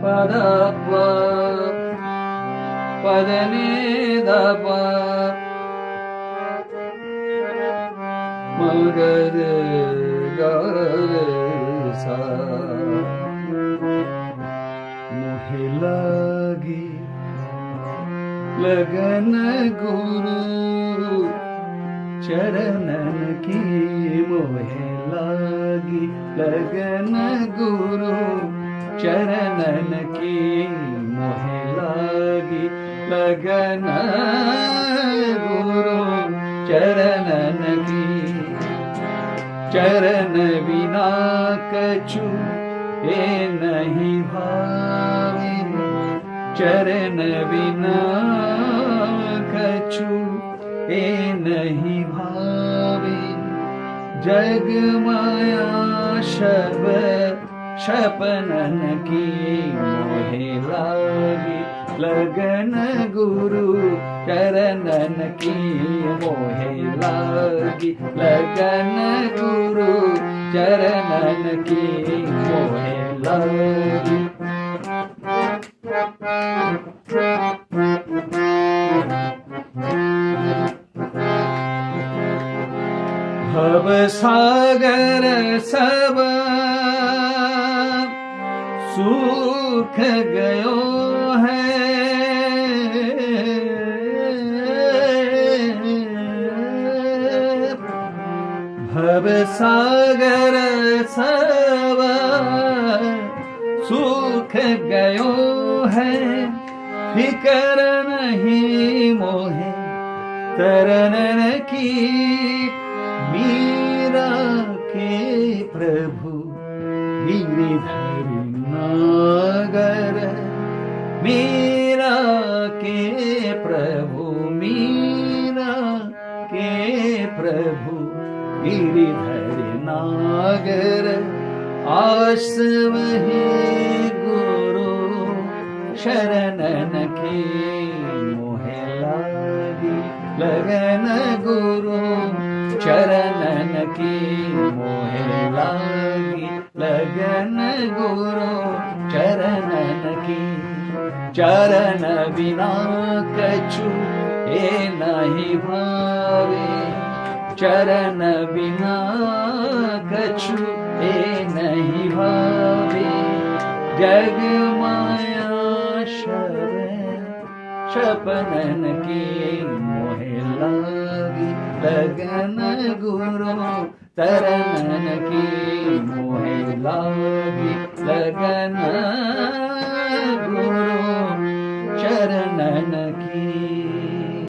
ಪದಪ್ಪ ಪದನಿ ದಪ ಮಗದ ಗರ ಸ मोहे लगी लगन गुरु चरणन की मोहे लगी लगन गुरु चरणन की मोहे लगी लगन गुरु चरणन की चरण बिना कछु ये नहीं भावे चरण बिना कछु ये नहीं भावे जग माया शब शपनन की मोहे लागी लगन गुरु चरणन की मोहे लागी लगन गुरु चरणन की मोहे लागी भव सागर सब सूख गयो है भव सागर सब सूख गयो है फिकर नहीं मोहे तरनन की मीरा के प्रभु गिरिधर नागर मीरा के प्रभु मीरा के प्रभु गिरिधर नागर आस वही गुरु शरणन की मोहे लागी लगन गुरु चरणन की मोहे लागी लगन गुरु चरणन की चरण बिना कछु ये नहीं भावे चरण बिना कछु ये नहीं भावे जग माया शपनन की मोहे लागी लगन गुरु चरणन की मोहे लागी लगन